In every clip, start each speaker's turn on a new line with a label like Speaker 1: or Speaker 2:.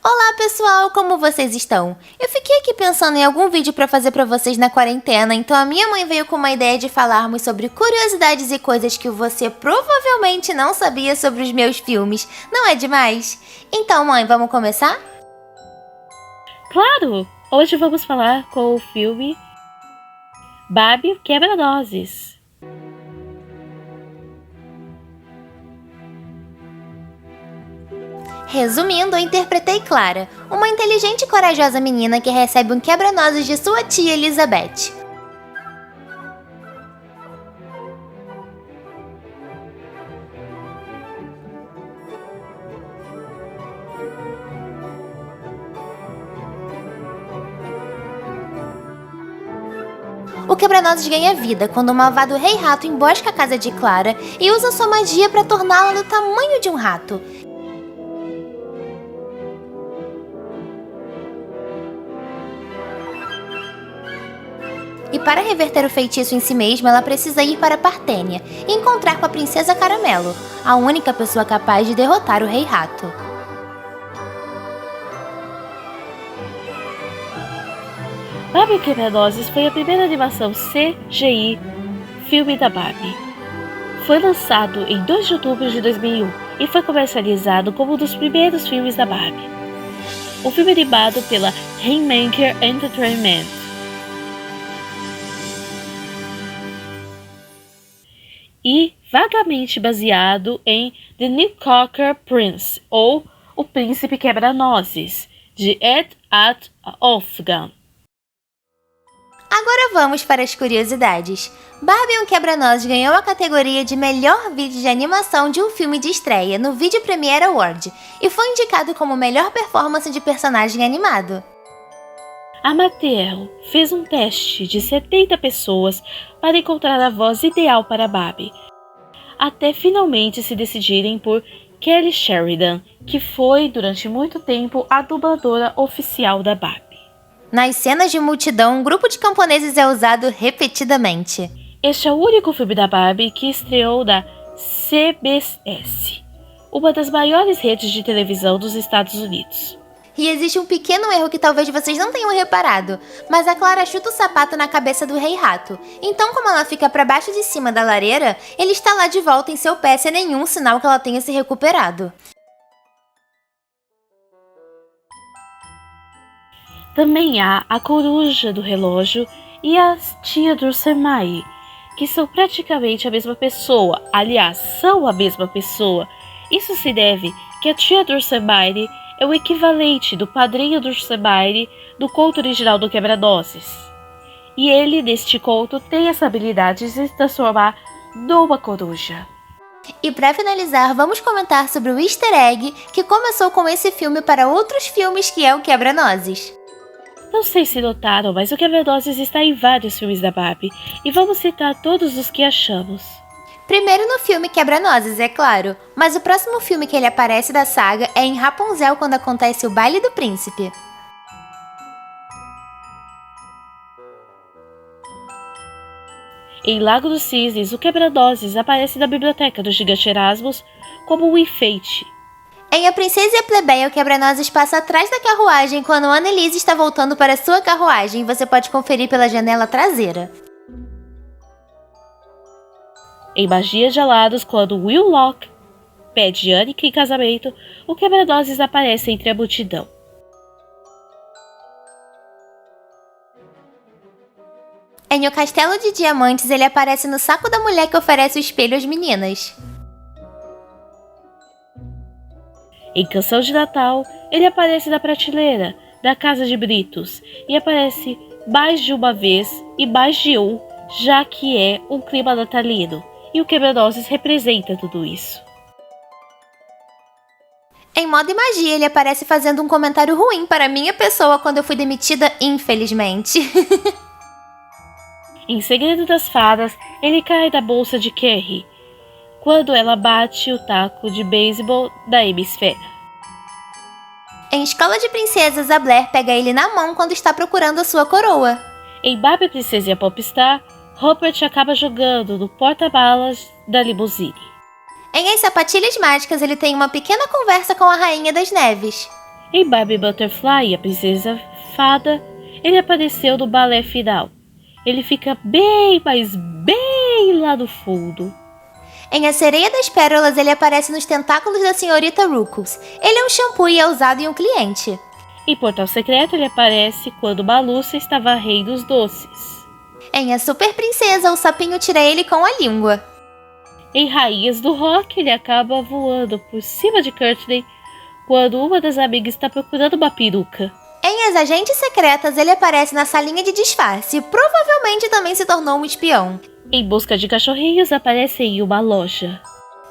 Speaker 1: Olá pessoal, como vocês estão? Eu fiquei aqui pensando em algum vídeo pra fazer pra vocês na quarentena, então a minha mãe veio com uma ideia de falarmos sobre curiosidades e coisas que você provavelmente não sabia sobre os meus filmes. Não é demais? Então mãe, vamos começar?
Speaker 2: Claro! Hoje vamos falar com o filme Barbie Quebra-Nozes.
Speaker 1: Resumindo, eu interpretei Clara, uma inteligente e corajosa menina que recebe um quebra-nozes de sua tia Elizabeth. O quebra-nozes ganha vida quando o malvado Rei Rato embosca a casa de Clara e usa sua magia para torná-la do tamanho de um rato. E para reverter o feitiço em si mesma, ela precisa ir para Partênia e encontrar com a Princesa Caramelo, a única pessoa capaz de derrotar o Rei Rato.
Speaker 2: Barbie Quebra-Nozes foi a primeira animação CGI filme da Barbie. Foi lançado em 2 de outubro de 2001 e foi comercializado como um dos primeiros filmes da Barbie. O filme animado pela Rainmaker Entertainment. E vagamente baseado em The Knickerbocker Prince, ou O Príncipe Quebra-Nozes, de Ed Wolfgang.
Speaker 1: Agora vamos para as curiosidades. Barbie um Quebra-Nozes ganhou a categoria de melhor vídeo de animação de um filme de estreia no Video Premiere Award e foi indicado como melhor performance de personagem animado.
Speaker 2: A Mattel fez um teste de 70 pessoas para encontrar a voz ideal para Barbie, até finalmente se decidirem por Kelly Sheridan, que foi durante muito tempo a dubladora oficial da Barbie.
Speaker 1: Nas cenas de multidão, um grupo de camponeses é usado repetidamente.
Speaker 2: Este é o único filme da Barbie que estreou da CBS, uma das maiores redes de televisão dos Estados Unidos.
Speaker 1: E existe um pequeno erro que talvez vocês não tenham reparado, mas a Clara chuta o sapato na cabeça do Rei Rato. Então, como ela fica para baixo de cima da lareira, ele está lá de volta em seu pé sem nenhum sinal que ela tenha se recuperado.
Speaker 2: Também há a coruja do relógio e a tia Drosselmaye, que são praticamente a mesma pessoa. Aliás, são a mesma pessoa. Isso se deve que a tia Drosselmaye é o equivalente do padrinho Drosselmaye do conto original do Quebra-Nozes. E ele, neste conto, tem essa habilidade de se transformar numa coruja.
Speaker 1: E para finalizar, vamos comentar sobre o easter egg que começou com esse filme para outros filmes, que é o Quebra-Nozes.
Speaker 2: Não sei se notaram, mas o Quebra-Nozes está em vários filmes da Barbie, e vamos citar todos os que achamos.
Speaker 1: Primeiro no filme Quebra-Nozes, é claro, mas o próximo filme que ele aparece da saga é em Rapunzel, quando acontece o Baile do Príncipe.
Speaker 2: Em Lago dos Cisnes, o Quebra-Nozes aparece na biblioteca do gigante Erasmus como um enfeite.
Speaker 1: Em A Princesa e a Plebeia, o Quebra-Nozes passa atrás da carruagem quando Anneliese está voltando para sua carruagem e você pode conferir pela janela traseira.
Speaker 2: Em Magia de Alados, quando Will Locke pede Annika em casamento, o Quebra-Nozes aparece entre a multidão.
Speaker 1: Em O Castelo de Diamantes, ele aparece no saco da mulher que oferece o espelho às meninas.
Speaker 2: Em Canção de Natal, ele aparece na prateleira da Casa de Britos e aparece mais de uma vez e mais de um, já que é um clima natalino, e o Quebra-Nozes representa tudo isso.
Speaker 1: Em Moda e Magia, ele aparece fazendo um comentário ruim para minha pessoa quando eu fui demitida, infelizmente.
Speaker 2: Em Segredo das Fadas, ele cai da bolsa de Carrie quando ela bate o taco de beisebol da Hemisfera.
Speaker 1: Em Escola de Princesas, a Blair pega ele na mão quando está procurando a sua coroa.
Speaker 2: Em Barbie, Princesa e a Popstar, Rupert acaba jogando no porta-malas da limusine.
Speaker 1: Em As Sapatilhas Mágicas, ele tem uma pequena conversa com a Rainha das Neves.
Speaker 2: Em Barbie Butterfly, a princesa fada, ele apareceu no balé final. Ele fica bem, mas bem lá no fundo.
Speaker 1: Em A Sereia das Pérolas, ele aparece nos tentáculos da senhorita Ruckus. Ele é um shampoo e é usado em um cliente.
Speaker 2: Em Portal Secreto, ele aparece quando Balúcia está varrendo os doces.
Speaker 1: Em A Super Princesa, o sapinho tira ele com a língua.
Speaker 2: Em Rainhas do Rock, ele acaba voando por cima de Courtney quando uma das amigas está procurando uma peruca.
Speaker 1: Em As Agentes Secretas, ele aparece na salinha de disfarce e provavelmente também se tornou um espião.
Speaker 2: Em Busca de Cachorrinhos, aparece em uma loja.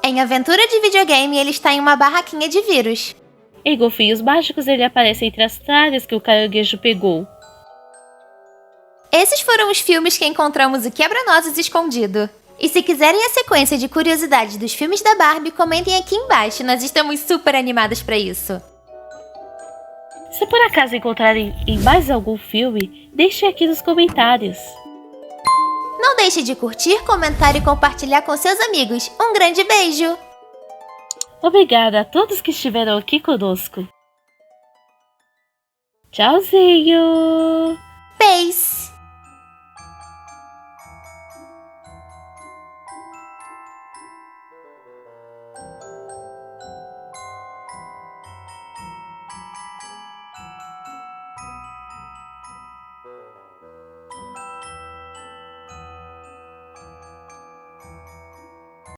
Speaker 1: Em Aventura de Videogame, ele está em uma barraquinha de vírus.
Speaker 2: Em Golfinhos Mágicos, ele aparece entre as tralhas que o caranguejo pegou.
Speaker 1: Esses foram os filmes que encontramos o Quebra-Nozes escondido. E se quiserem a sequência de curiosidades dos filmes da Barbie, comentem aqui embaixo, nós estamos super animadas para isso.
Speaker 2: Se por acaso encontrarem em mais algum filme, deixem aqui nos comentários.
Speaker 1: Não deixe de curtir, comentar e compartilhar com seus amigos. Um grande beijo!
Speaker 2: Obrigada a todos que estiveram aqui conosco. Tchauzinho!
Speaker 1: Beijo!